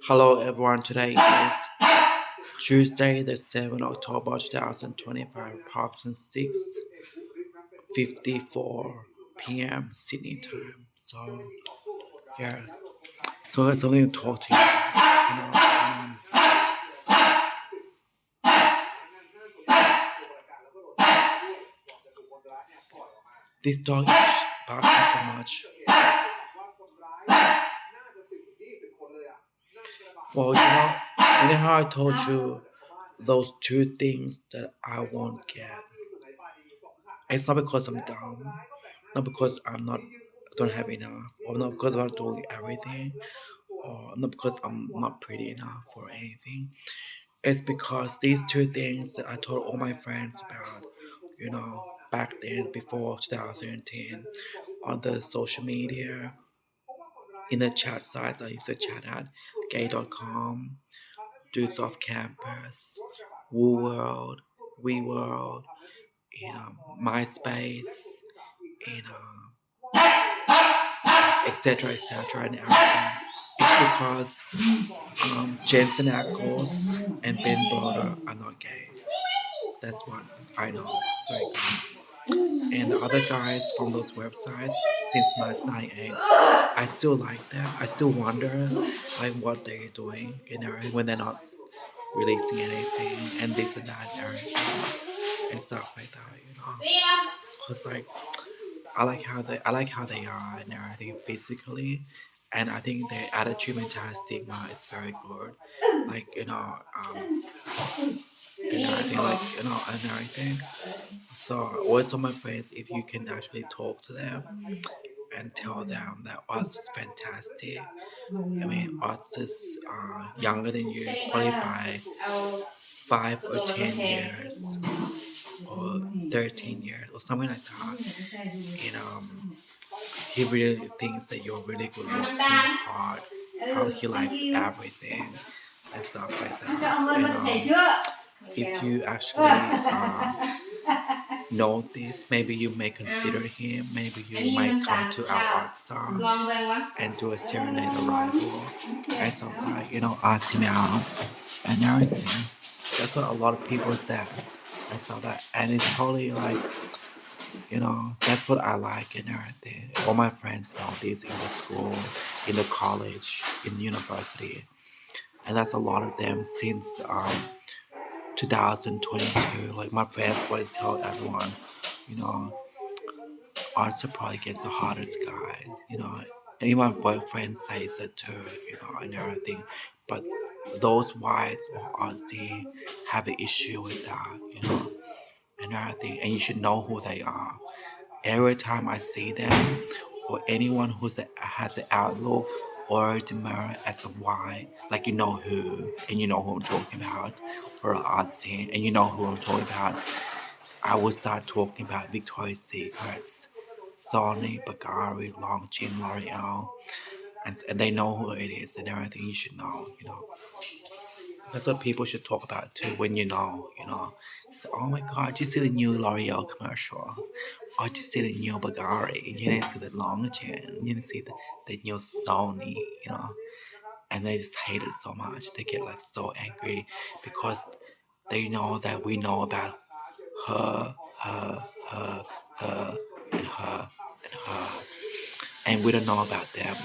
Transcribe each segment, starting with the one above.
Hello everyone, today is Tuesday the 7th October 2025, approximately 6:54 p.m. Sydney time. So yes, so that's something to talk to you about. This dog is barking so much. Well, how I told you those two things that I won't get. It's not because I'm dumb, not because don't have enough, or not because I'm not doing everything, or not because I'm not pretty enough or anything. It's because these two things that I told all my friends about, back then before 2010, on the social media, in the chat sites I used to chat at, gay.com, Dudes Off Campus, Woo World, We World, MySpace, you know, etc., and everything. It's because Jensen Ackles and Ben Broder are not gay. That's what I know. Sorry, guys. And the other guys from those websites since 1998, I still like them. I still wonder like what they're doing, when they're not releasing anything and this and that and everything and stuff like that. Cause like I like how they are and everything physically, and I think their attitude, mentality, stigma is very good. Like and everything, and everything. So I always tell my friends, if you can actually talk to them and tell them that Oz is fantastic. I mean, Oz is younger than you, it's probably by 5 or 10 years or 13 years or something like that. And he really thinks that you're really good looking, hard, how he likes everything and stuff like that. If you actually know this, maybe you may consider him, maybe you might come to our Otsa and do a serenade arrival and something like, ask him out and everything. That's what a lot of people said and stuff that, and it's totally like, that's what I like and everything. All my friends know this in the school, in the college, in university, and that's a lot of them since 2022. Like my friends always tell everyone, you know, Arthur probably gets the hottest guy, and even my boyfriend says it too, and everything. But those whites or Aussie have an issue with that, and everything, and you should know who they are. Every time I see them, or anyone has an outlook or a demeanor as a white, like you know who, and you know who I'm talking about, or Austin, and you know who I'm talking about, I will start talking about Victoria's Secrets, Sony, Bulgari, Longchin, L'Oreal, and they know who it is and everything. You should know. That's what people should talk about too when you know. So, oh my god, did you see the new L'Oreal commercial? Oh, did you see the new Bulgari? You didn't see the Longchin. You didn't see the new Sony, And they just hate it so much. They get like so angry because they know that we know about her, her, her, her, and her, and her. And we don't know about them.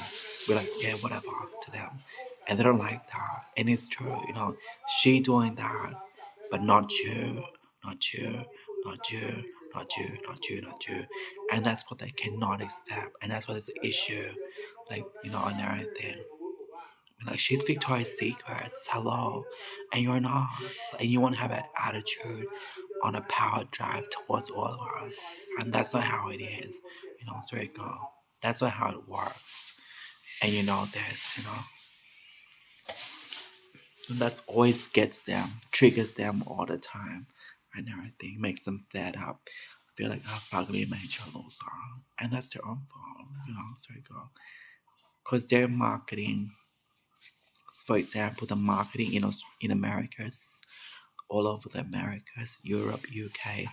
We're like, yeah, whatever to them. And they don't like that. And it's true, she doing that, but not you, not you, not you, not you, not you, not you. And that's what they cannot accept. And that's what is the issue. Like, and everything. Like she's Victoria's Secrets, hello, and you're not, and you want to have an attitude on a power drive towards all of us, and that's not how it is, So it go. That's not how it works, and this, and that's always gets them, triggers them all the time, and everything makes them fed up. Feel like how ugly my channels are, and that's their own fault, So it go, because their marketing. For example, the marketing in Americas, all over the Americas, Europe, UK,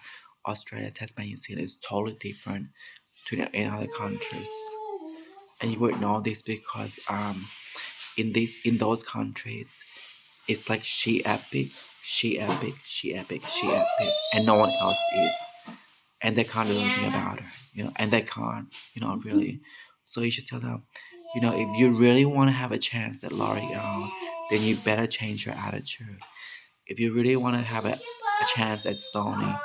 Australia, Tasmania, New Zealand is totally different to in other countries. And you would know this because in those countries, it's like she epic, she epic, she epic, she epic, and no one else is, and they can't do anything about her, and they can't, really. So you should tell them, if you really want to have a chance at L'Oreal, then you better change your attitude. If you really want to have a chance at Sony,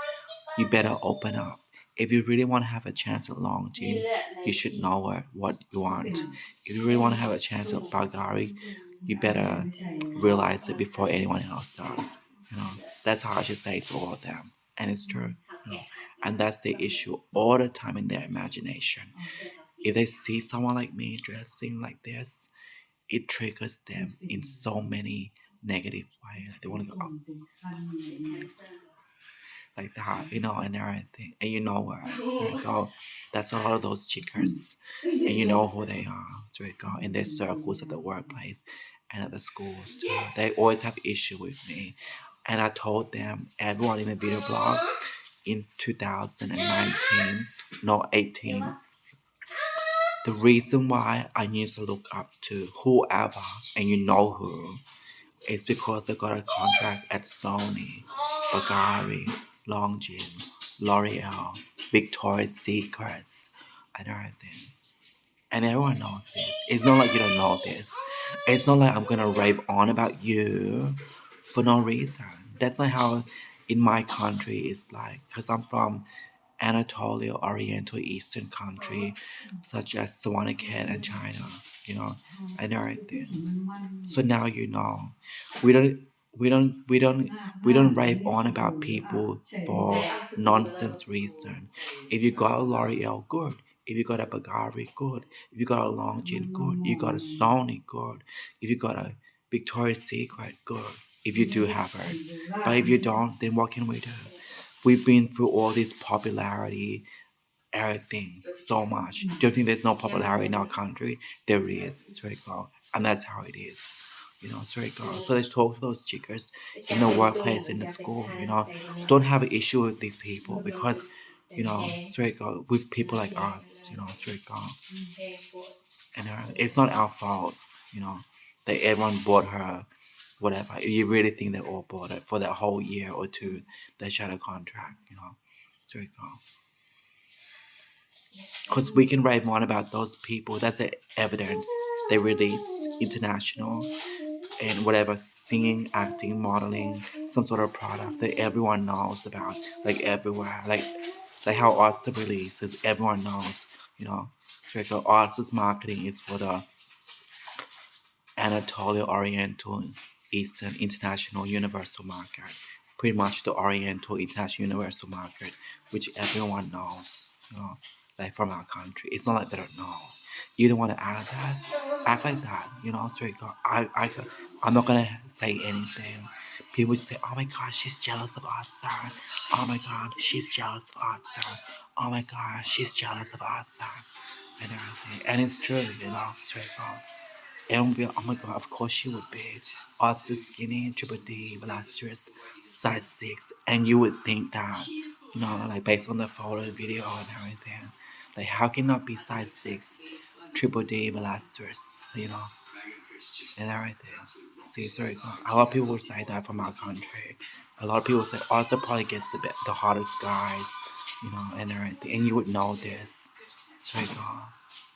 you better open up. If you really want to have a chance at Longines, you should know what you want. If you really want to have a chance at Bulgari, you better realize it before anyone else does. You know, that's how I should say to all of them, and it's true. And that's the issue all the time in their imagination. If they see someone like me dressing like this, it triggers them in so many negative ways. Like they want to go, like that, and everything. And you know where they go. That's a lot of those chickers. And you know who they are. So they go in their circles at the workplace and at the schools too. They always have issue with me. And I told them, everyone in the video blog in 2019, no, 18, the reason why I used to look up to whoever, and you know who, it's because they got a contract at Sony, Bulgari, Longines, L'Oreal, Victoria's Secrets, and everything. And everyone knows this. It's not like you don't know this. It's not like I'm gonna rave on about you for no reason. That's not how in my country it's like. Because I'm from Anatolia, Oriental, Eastern country, such as Savannakhet and China, and everything. So now you know. We don't we don't we don't we don't rave on about people for nonsense reason. If you got a L'Oreal, good. If you got a Bulgari, good. If you got a Longines, good. You got a Sony, good. If you got a Victoria's Secret, good. If you do have it. But if you don't, then what can we do? We've been through all this popularity, everything, so much. Do you think there's no popularity in our country? There is. It's very cool. And that's how it is. It's very cool. So let's talk to those chickers in the workplace, in the school, Don't have an issue with these people because, it's very cool. With people like us, it's very cool. And it's not our fault, that everyone bought her whatever. If you really think they all bought it for that whole year or two, they shut a contract, It's very cool. Because we can write more about those people. That's the evidence they release international and whatever, singing, acting, modeling, some sort of product that everyone knows about, like everywhere, like how arts releases, everyone knows, so arts marketing is for the Anatolia, Oriental, Eastern, International, Universal market. Pretty much the Oriental, International, Universal market, which everyone knows, like from our country. It's not like they don't know. You don't want to add that, act like that, So I'm not gonna say anything. People say, "Oh my God, she's jealous of Otsa. Oh my God, she's jealous of Otsa. Oh my God, she's jealous of Otsa," and everything. And it's true, straight up. And we, oh my God, of course she would be. Also skinny, triple D, voluptuous, size 6. And you would think that, like based on the photo, video, and everything, like how can not be size 6, triple D, voluptuous, and everything. See, it's very good. A lot of people would say that from our country. A lot of people say also probably gets the hottest guys, and everything. And you would know this. So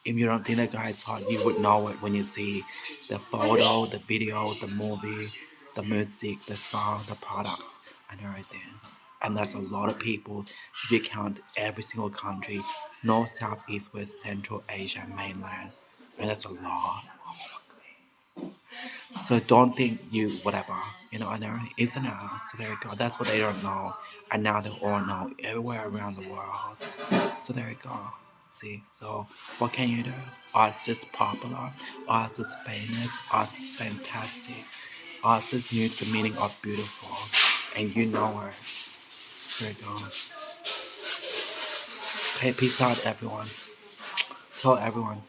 if you don't think the guy is hot, you would know it when you see the photo, the video, the movie, the music, the song, the products, and everything. And that's a lot of people if you count every single country, North, South, East, West, Central Asia, mainland. And that's a lot. So don't think you whatever, and everything. It's an so there you go. That's what they don't know. And now they all know everywhere around the world. So there you go. See, so what can you do? Arts is popular, arts is famous, arts is fantastic, arts is new the meaning of beautiful, and you know it. There you go. Okay, peace out everyone. Tell everyone.